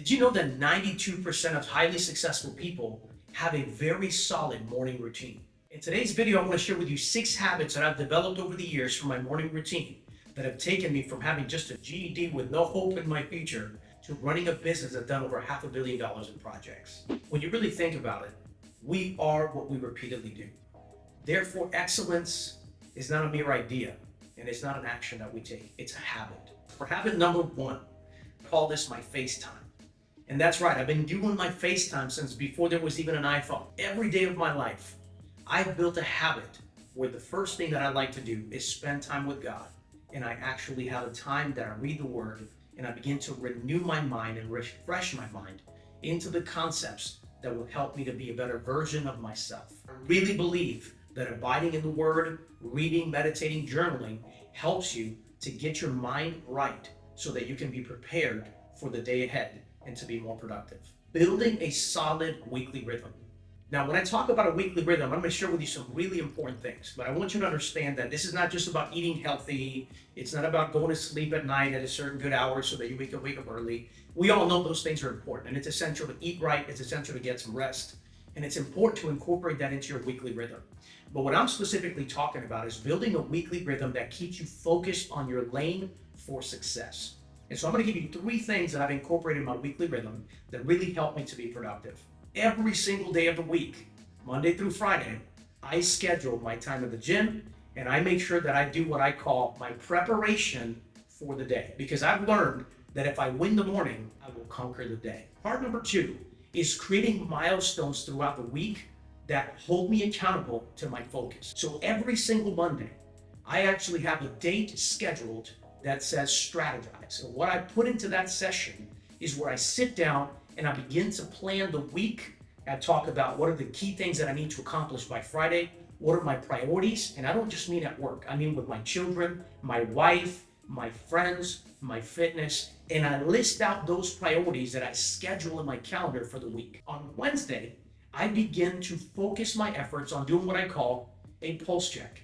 Did you know that 92% of highly successful people have a very solid morning routine? In today's video, I'm going to share with you 6 habits that I've developed over the years from my morning routine that have taken me from having just a GED with no hope in my future to running a business that's done over $500 million in projects. When you really think about it, we are what we repeatedly do. Therefore, excellence is not a mere idea, and it's not an action that we take. It's a habit. For habit number 1, call this my FaceTime. And that's right, I've been doing my FaceTime since before there was even an iPhone. Every day of my life, I've built a habit where the first thing that I like to do is spend time with God. And I actually have a time that I read the Word and I begin to renew my mind and refresh my mind into the concepts that will help me to be a better version of myself. I really believe that abiding in the Word, reading, meditating, journaling helps you to get your mind right so that you can be prepared for the day ahead and to be more productive. Building a solid weekly rhythm. Now, when I talk about a weekly rhythm, I'm going to share with you some really important things, but I want you to understand that this is not just about eating healthy. It's not about going to sleep at night at a certain good hour so that you wake up early. We all know those things are important, and it's essential to eat right. It's essential to get some rest, and it's important to incorporate that into your weekly rhythm. But what I'm specifically talking about is building a weekly rhythm that keeps you focused on your lane for success. And so I'm going to give you 3 things that I've incorporated in my weekly rhythm that really help me to be productive. Every single day of the week, Monday through Friday, I schedule my time at the gym and I make sure that I do what I call my preparation for the day. Because I've learned that if I win the morning, I will conquer the day. Part number 2 is creating milestones throughout the week that hold me accountable to my focus. So every single Monday, I actually have a date scheduled that says strategize. And what I put into that session is where I sit down and I begin to plan the week. I talk about what are the key things that I need to accomplish by Friday, what are my priorities, and I don't just mean at work, I mean with my children, my wife, my friends, my fitness, and I list out those priorities that I schedule in my calendar for the week. On Wednesday, I begin to focus my efforts on doing what I call a pulse check.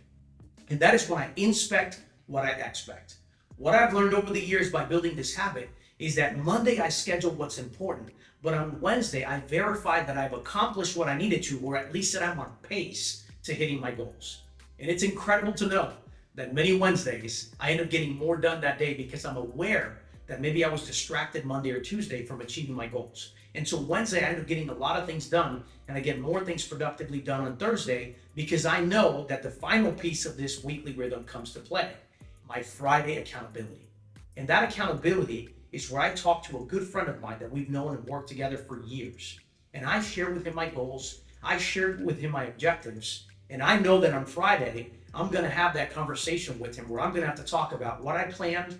And that is when I inspect what I expect. What I've learned over the years by building this habit is that Monday I schedule what's important, but on Wednesday I verify that I've accomplished what I needed to, or at least that I'm on pace to hitting my goals. And it's incredible to know that many Wednesdays I end up getting more done that day because I'm aware that maybe I was distracted Monday or Tuesday from achieving my goals. And so Wednesday I end up getting a lot of things done, and I get more things productively done on Thursday because I know that the final piece of this weekly rhythm comes to play. My Friday accountability. And that accountability is where I talk to a good friend of mine that we've known and worked together for years. And I share with him my goals, I share with him my objectives, and I know that on Friday, I'm gonna have that conversation with him where I'm gonna have to talk about what I planned,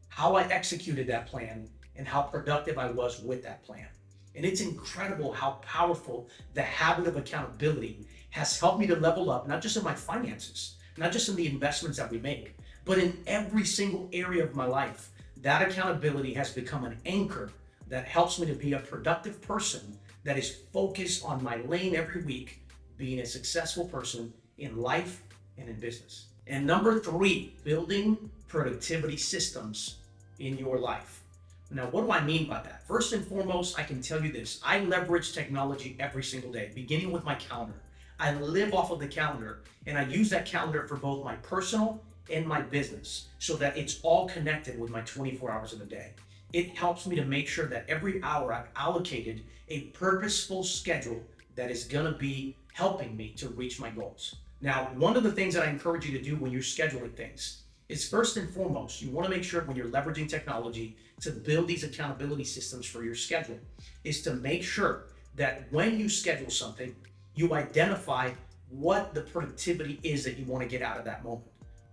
how I executed that plan, and how productive I was with that plan. And it's incredible how powerful the habit of accountability has helped me to level up, not just in my finances, not just in the investments that we make, but in every single area of my life. That accountability has become an anchor that helps me to be a productive person that is focused on my lane every week, being a successful person in life and in business. And number 3, building productivity systems in your life. Now, what do I mean by that? First and foremost, I can tell you this. I leverage technology every single day, beginning with my calendar. I live off of the calendar, and I use that calendar for both my personal and my business so that it's all connected with my 24 hours of the day. It helps me to make sure that every hour I've allocated a purposeful schedule that is gonna be helping me to reach my goals. Now, one of the things that I encourage you to do when you're scheduling things is first and foremost, you wanna make sure when you're leveraging technology to build these accountability systems for your schedule, is to make sure that when you schedule something, you identify what the productivity is that you wanna get out of that moment.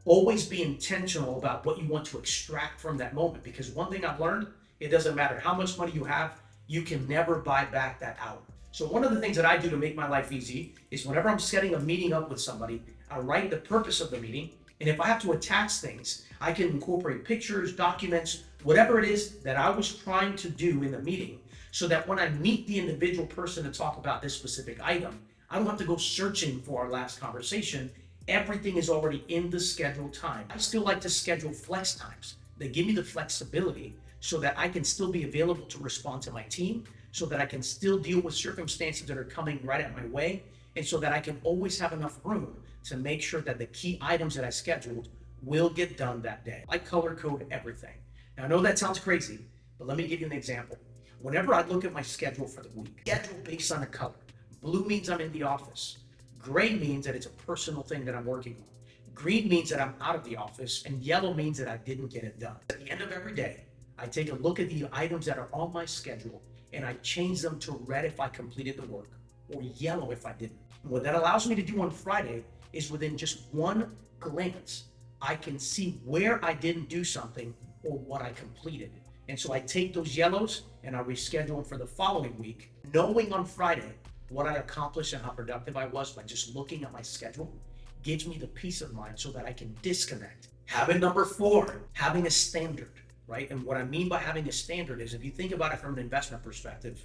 Always be intentional about what you want to extract from that moment, because one thing I've learned, it doesn't matter how much money you have, you can never buy back that hour. So one of the things that I do to make my life easy is whenever I'm setting a meeting up with somebody, I write the purpose of the meeting, and if I have to attach things, I can incorporate pictures, documents, whatever it is that I was trying to do in the meeting, so that when I meet the individual person to talk about this specific item, I don't have to go searching for our last conversation. Everything is already in the scheduled time. I still like to schedule flex times. They give me the flexibility so that I can still be available to respond to my team, so that I can still deal with circumstances that are coming right at my way, and so that I can always have enough room to make sure that the key items that I scheduled will get done that day. I color code everything. Now, I know that sounds crazy, but let me give you an example. Whenever I look at my schedule for the week, schedule based on a color. Blue means I'm in the office. Gray means that it's a personal thing that I'm working on. Green means that I'm out of the office, and yellow means that I didn't get it done. At the end of every day, I take a look at the items that are on my schedule and I change them to red if I completed the work or yellow if I didn't. And what that allows me to do on Friday is within just one glance, I can see where I didn't do something or what I completed. And so I take those yellows and I reschedule them for the following week, knowing on Friday what I accomplished and how productive I was by just looking at my schedule gives me the peace of mind so that I can disconnect. Habit number 4, having a standard, right? And what I mean by having a standard is, if you think about it from an investment perspective,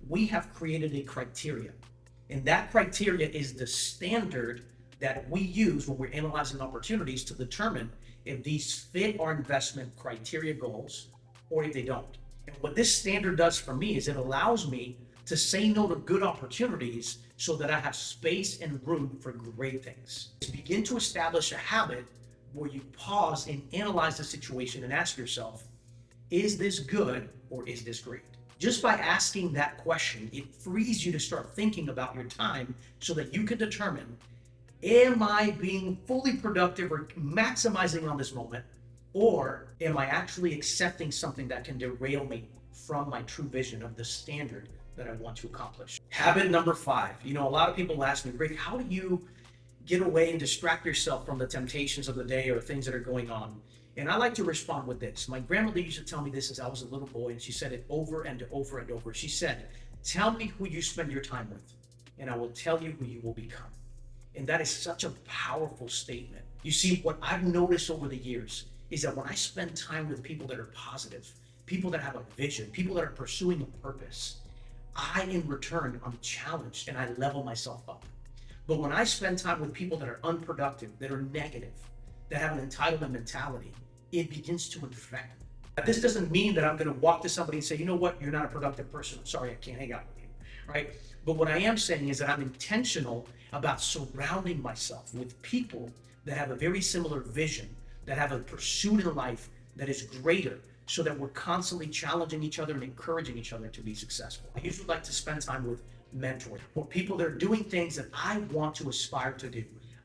we have created a criteria. And that criteria is the standard that we use when we're analyzing opportunities to determine if these fit our investment criteria goals or if they don't. And what this standard does for me is it allows me to say no to good opportunities so that I have space and room for great things. To begin to establish a habit where you pause and analyze the situation and ask yourself, is this good or is this great? Just by asking that question, it frees you to start thinking about your time so that you can determine, am I being fully productive or maximizing on this moment? Or am I actually accepting something that can derail me from my true vision of the standard that I want to accomplish? Habit number 5. A lot of people ask me, Rick, how do you get away and distract yourself from the temptations of the day or things that are going on? And I like to respond with this. My grandmother used to tell me this as I was a little boy, and she said it over and over and over. She said, tell me who you spend your time with, and I will tell you who you will become. And that is such a powerful statement. You see, what I've noticed over the years is that when I spend time with people that are positive, people that have a vision, people that are pursuing a purpose, I, in return, I'm challenged and I level myself up. But when I spend time with people that are unproductive, that are negative, that have an entitlement mentality, it begins to infect me. Now, this doesn't mean that I'm going to walk to somebody and say, you know what, you're not a productive person. I'm sorry, I can't hang out with you, right? But what I am saying is that I'm intentional about surrounding myself with people that have a very similar vision, that have a pursuit in life that is greater, so that we're constantly challenging each other and encouraging each other to be successful. I usually like to spend time with mentors or people that are doing things that I want to aspire to do.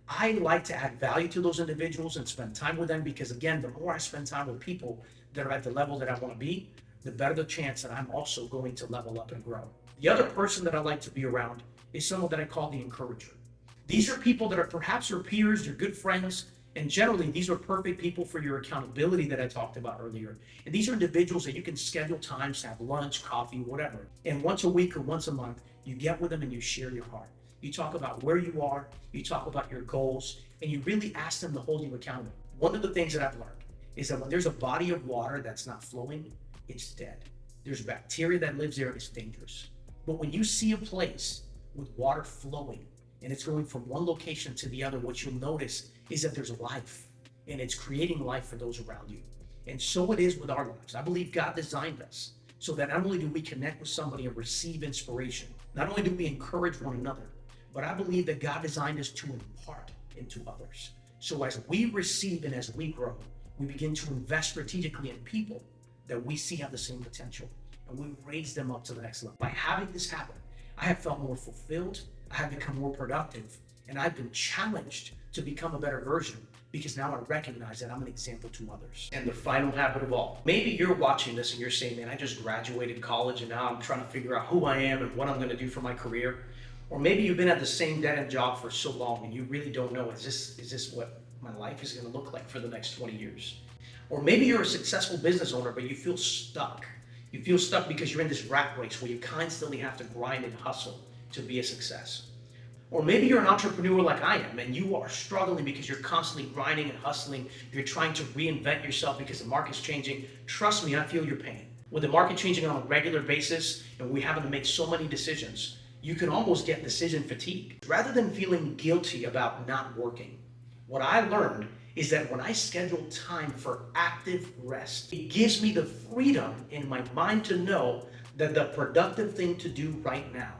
I like to add value to those individuals and spend time with them because, again, the more I spend time with people that are at the level that I want to be, the better the chance that I'm also going to level up and grow. The other person that I like to be around is someone that I call the encourager. These are people that are perhaps your peers, your good friends, and generally these are perfect people for your accountability that I talked about earlier. And these are individuals that you can schedule times to have lunch, coffee, whatever. And once a week or once a month, you get with them and you share your heart. You talk about where you are, you talk about your goals, and you really ask them to hold you accountable. One of the things that I've learned is that when there's a body of water that's not flowing, it's dead. There's bacteria that lives there and it's dangerous. But when you see a place with water flowing and it's going from one location to the other, what you'll notice is that there's life and it's creating life for those around you. And so it is with our lives. I believe God designed us so that not only do we connect with somebody and receive inspiration, not only do we encourage one another, but I believe that God designed us to impart into others. So as we receive and as we grow, we begin to invest strategically in people that we see have the same potential, and we raise them up to the next level. By having this happen, I have felt more fulfilled, I have become more productive, and I've been challenged to become a better version because now I recognize that I'm an example to others. And the final habit of all, maybe you're watching this and you're saying, man, I just graduated college and now I'm trying to figure out who I am and what I'm going to do for my career. Or maybe you've been at the same dead-end job for so long and you really don't know, is this what my life is going to look like for the next 20 years? Or maybe you're a successful business owner, but you feel stuck. You feel stuck because you're in this rat race where you constantly have to grind and hustle to be a success. Or maybe you're an entrepreneur like I am and you are struggling because you're constantly grinding and hustling. You're trying to reinvent yourself because the market's changing. Trust me, I feel your pain. With the market changing on a regular basis and we having to make so many decisions, you can almost get decision fatigue. Rather than feeling guilty about not working, what I learned is that when I schedule time for active rest, it gives me the freedom in my mind to know that the productive thing to do right now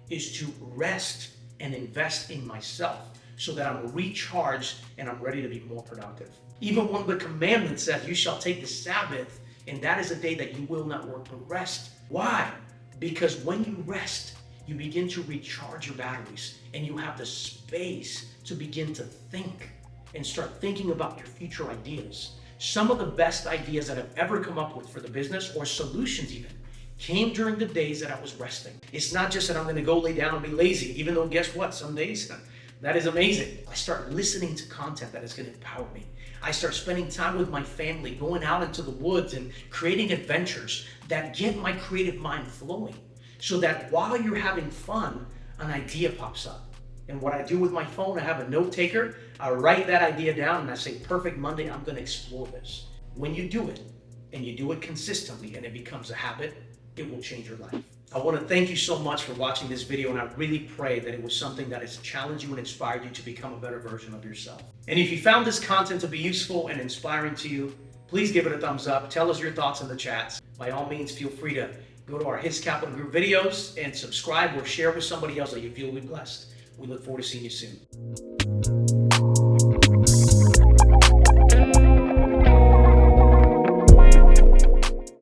is to rest and invest in myself so that I'm recharged and I'm ready to be more productive. Even one of the commandments says, you shall take the Sabbath, and that is a day that you will not work but rest. Why? Because when you rest, you begin to recharge your batteries and you have the space to begin to think and start thinking about your future ideas. Some of the best ideas that I've ever come up with for the business, or solutions even, came during the days that I was resting. It's not just that I'm gonna go lay down and be lazy, even though guess what, some days that is amazing. I start listening to content that is gonna empower me. I start spending time with my family, going out into the woods and creating adventures that get my creative mind flowing, so that while you're having fun, an idea pops up. And what I do with my phone, I have a note taker, I write that idea down and I say, perfect Monday, I'm gonna explore this. When you do it, and you do it consistently and it becomes a habit, it will change your life. I want to thank you so much for watching this video, and I really pray that it was something that has challenged you and inspired you to become a better version of yourself. And if you found this content to be useful and inspiring to you, please give it a thumbs up. Tell us your thoughts in the chats. By all means, feel free to go to our His Capital Group videos and subscribe or share with somebody else that you feel will be blessed. We look forward to seeing you soon.